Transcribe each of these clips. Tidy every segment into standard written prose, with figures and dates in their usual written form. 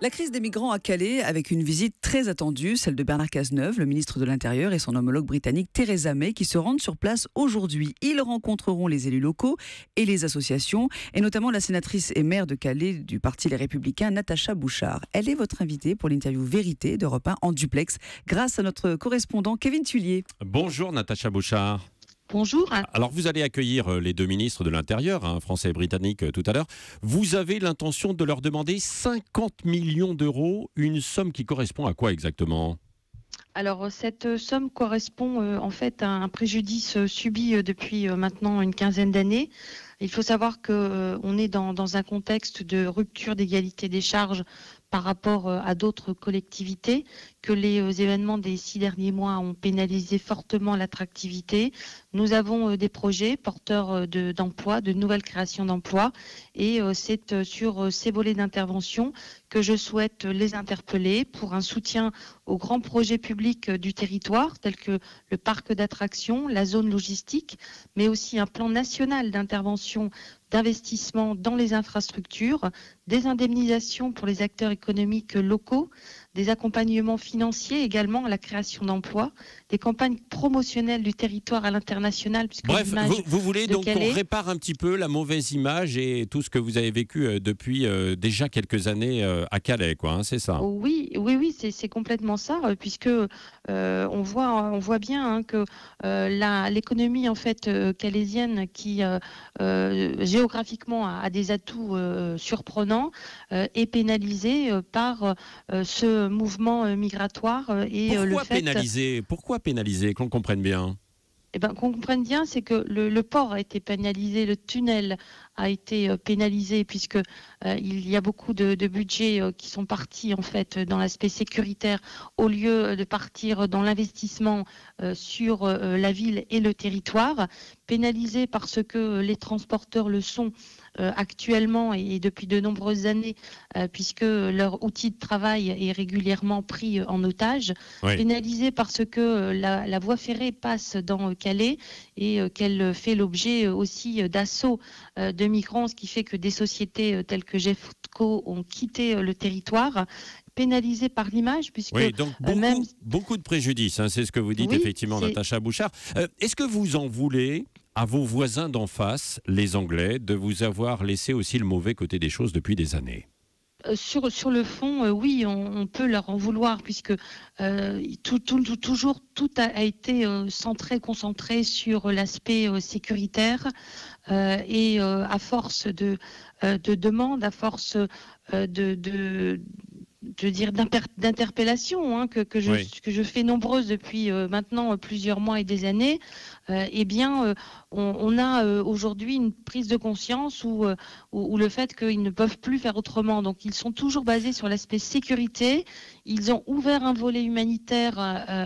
La crise des migrants à Calais, avec une visite très attendue, celle de Bernard Cazeneuve, le ministre de l'Intérieur, et son homologue britannique Theresa May, qui se rendent sur place aujourd'hui. Ils rencontreront les élus locaux et les associations, et notamment la sénatrice et maire de Calais du parti Les Républicains, Natacha Bouchart. Elle est votre invitée pour l'interview Vérité d'Europe 1 en duplex, grâce à notre correspondant Kevin Tullier. Bonjour Natacha Bouchart. Bonjour. Alors vous allez accueillir les deux ministres de l'Intérieur, français et britannique tout à l'heure. Vous avez l'intention de leur demander 50 millions d'euros, une somme qui correspond à quoi exactement ? Alors cette somme correspond en fait à un préjudice subi depuis maintenant une quinzaine d'années. Il faut savoir qu'on est dans un contexte de rupture d'égalité des charges par rapport à d'autres collectivités, que les événements des 6 derniers mois ont pénalisé fortement l'attractivité. Nous avons des projets porteurs d'emplois, de nouvelles créations d'emplois, et c'est sur ces volets d'intervention que je souhaite les interpeller pour un soutien aux grands projets publics du territoire, tels que le parc d'attractions, la zone logistique, mais aussi un plan national d'intervention d'investissement dans les infrastructures, des indemnisations pour les acteurs économiques locaux, des accompagnements financiers également à la création d'emplois, des campagnes promotionnelles du territoire à l'international. Bref, vous voulez donc qu'on répare un petit peu la mauvaise image et tout ce que vous avez vécu depuis déjà quelques années à Calais, quoi, c'est ça ? Oui, c'est complètement ça, puisque on voit bien que l'économie en fait calaisienne qui géographiquement a des atouts surprenants est pénalisée par ce mouvement migratoire et Pourquoi pénaliser, qu'on comprenne bien ? Qu'on comprenne bien, c'est que le port a été pénalisé, le tunnel a été pénalisé, puisque il y a beaucoup de budgets qui sont partis en fait dans l'aspect sécuritaire au lieu de partir dans l'investissement sur la ville et le territoire. Pénalisé parce que les transporteurs le sont actuellement et depuis de nombreuses années, puisque leur outil de travail est régulièrement pris en otage. Oui. Pénalisé parce que la voie ferrée passe dans Calais et qu'elle fait l'objet aussi d'assauts de migrants, ce qui fait que des sociétés telles que Jeffco ont quitté le territoire. Pénalisé par l'image, puisque oui, donc beaucoup de préjudices, c'est ce que vous dites, oui, effectivement, Natacha Bouchart. Est-ce que vous en voulez à vos voisins d'en face, les Anglais, de vous avoir laissé aussi le mauvais côté des choses depuis des années ? Sur le fond, oui, on peut leur en vouloir, puisque toujours tout a été concentré sur l'aspect sécuritaire, et à force de demandes, à force d'interpellation que je fais nombreuses depuis maintenant plusieurs mois et des années, on a aujourd'hui une prise de conscience ou le fait qu'ils ne peuvent plus faire autrement. Donc ils sont toujours basés sur l'aspect sécurité. Ils ont ouvert un volet humanitaire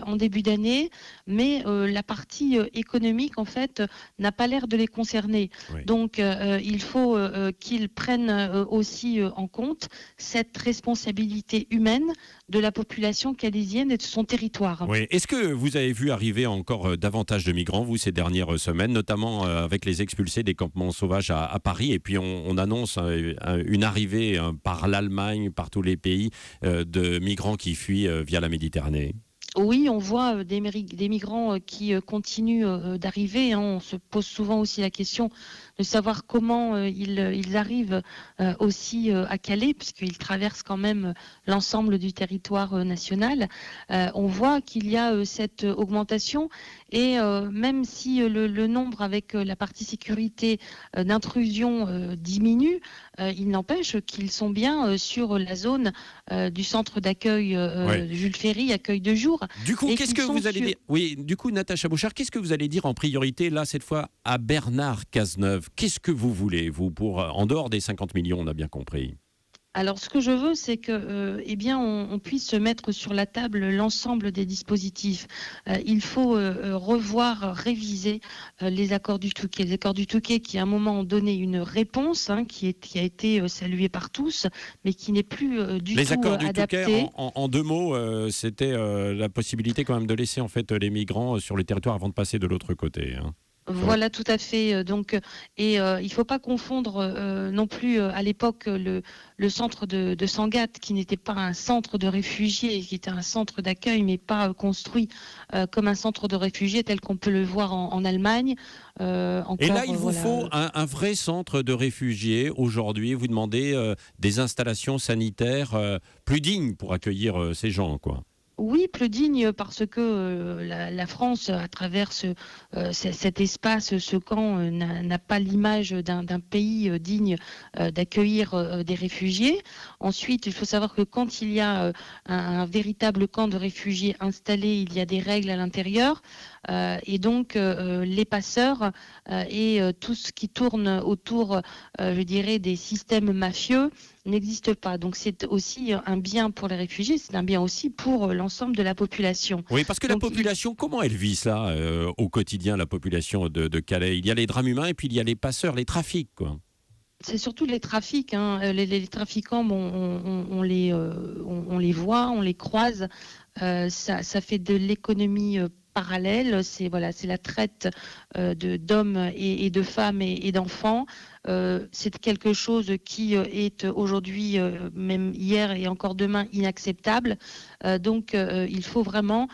en début d'année, mais la partie économique en fait n'a pas l'air de les concerner. Oui. Donc il faut qu'ils prennent aussi en compte cette responsabilité humaine de la population calaisienne et de son territoire. Oui. Est-ce que vous avez vu arriver encore davantage de migrants, vous, ces dernières semaines, notamment avec les expulsés des campements sauvages à Paris, et puis on annonce une arrivée par l'Allemagne, par tous les pays, de migrants qui fuient via la Méditerranée ? Oui, on voit des migrants qui continuent d'arriver. On se pose souvent aussi la question de savoir comment ils arrivent aussi à Calais, puisqu'ils traversent quand même l'ensemble du territoire national. On voit qu'il y a cette augmentation, et même si le nombre avec la partie sécurité d'intrusion diminue, il n'empêche qu'ils sont bien sur la zone du centre d'accueil Jules Ferry, accueil de jour. Du coup, qu'est-ce que vous allez dire ? Oui, du coup, Natacha Bouchart, qu'est-ce que vous allez dire en priorité, là, cette fois, à Bernard Cazeneuve ? Qu'est-ce que vous voulez, vous, en dehors des 50 millions, on a bien compris ? Alors, ce que je veux, c'est que, on puisse mettre sur la table l'ensemble des dispositifs. Il faut revoir, réviser les accords du Touquet. Les accords du Touquet qui, à un moment, ont donné une réponse qui a été saluée par tous, mais qui n'est plus du tout adaptée. Les accords du Touquet, en deux mots, c'était la possibilité quand même de laisser en fait les migrants sur le territoire avant de passer de l'autre côté. Voilà, tout à fait. Donc, il ne faut pas confondre non plus à l'époque le centre de Sangatte, qui n'était pas un centre de réfugiés, qui était un centre d'accueil, mais pas construit comme un centre de réfugiés tel qu'on peut le voir en Allemagne. Et là, il vous faut un vrai centre de réfugiés aujourd'hui. Vous demandez des installations sanitaires plus dignes pour accueillir ces gens, quoi. Oui, plus digne parce que la France, à travers cet espace, ce camp, n'a pas l'image d'un pays digne d'accueillir des réfugiés. Ensuite, il faut savoir que quand il y a un véritable camp de réfugiés installé, il y a des règles à l'intérieur. Et donc, les passeurs et tout ce qui tourne autour, je dirais, des systèmes mafieux n'existe pas. Donc c'est aussi un bien pour les réfugiés, c'est un bien aussi pour l'ensemble de la population. Oui, parce que la population, comment elle vit ça au quotidien, la population de Calais? Il y a les drames humains et puis il y a les passeurs, les trafics, quoi. C'est surtout les trafics. Hein. Les trafiquants, bon, on les voit, on les croise. Ça fait de l'économie parallèle. C'est la traite d'hommes et de femmes et d'enfants. C'est quelque chose qui est aujourd'hui, même hier et encore demain, inacceptable. Donc, il faut vraiment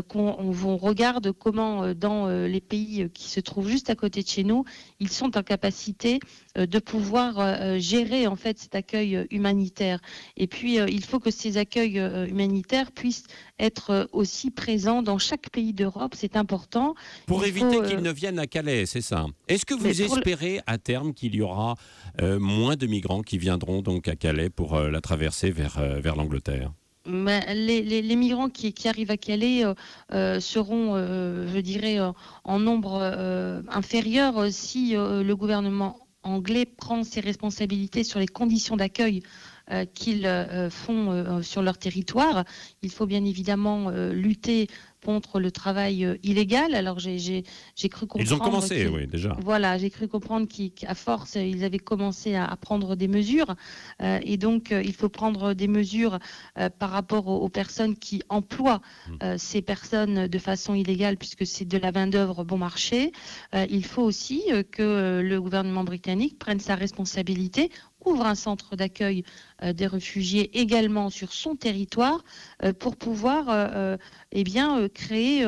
qu'on regarde comment, dans les pays qui se trouvent juste à côté de chez nous, ils sont en capacité de pouvoir gérer en fait cet accueil humanitaire. Et puis, il faut que ces accueils humanitaires puissent être aussi présents dans chaque pays d'Europe. C'est important. Pour éviter qu'ils ne viennent à Calais, c'est ça. Est-ce que vous espérez à terme qu'il y aura moins de migrants qui viendront donc à Calais pour la traversée vers l'Angleterre? Les migrants qui arrivent à Calais seront, je dirais, en nombre inférieur si le gouvernement anglais prend ses responsabilités sur les conditions d'accueil qu'ils font sur leur territoire. Il faut bien évidemment lutter contre le travail illégal. Alors j'ai cru comprendre... Ils ont commencé, oui, déjà. Voilà, j'ai cru comprendre qu'à force, ils avaient commencé à prendre des mesures. Et donc, il faut prendre des mesures par rapport aux personnes qui emploient ces personnes de façon illégale, puisque c'est de la main-d'œuvre bon marché. Il faut aussi que le gouvernement britannique prenne sa responsabilité, ouvre un centre d'accueil des réfugiés également sur son territoire pour pouvoir créer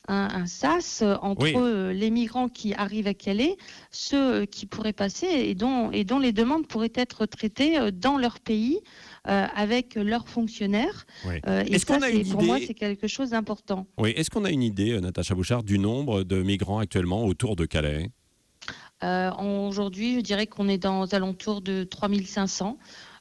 un sas entre les migrants qui arrivent à Calais, ceux qui pourraient passer et dont les demandes pourraient être traitées dans leur pays avec leurs fonctionnaires. Oui. Et ça, pour moi, c'est quelque chose d'important. Oui. Est-ce qu'on a une idée, Natacha Bouchard, du nombre de migrants actuellement autour de Calais ? Aujourd'hui, je dirais qu'on est aux alentours de 3500.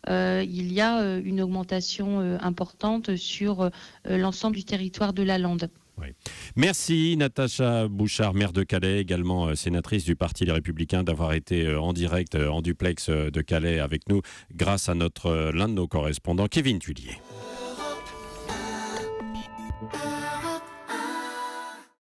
Il y a une augmentation importante sur l'ensemble du territoire de la Lande. Oui. Merci Natacha Bouchard, maire de Calais, également sénatrice du Parti Les Républicains, d'avoir été en direct, en duplex de Calais avec nous, grâce à l'un de nos correspondants, Kevin Tullier.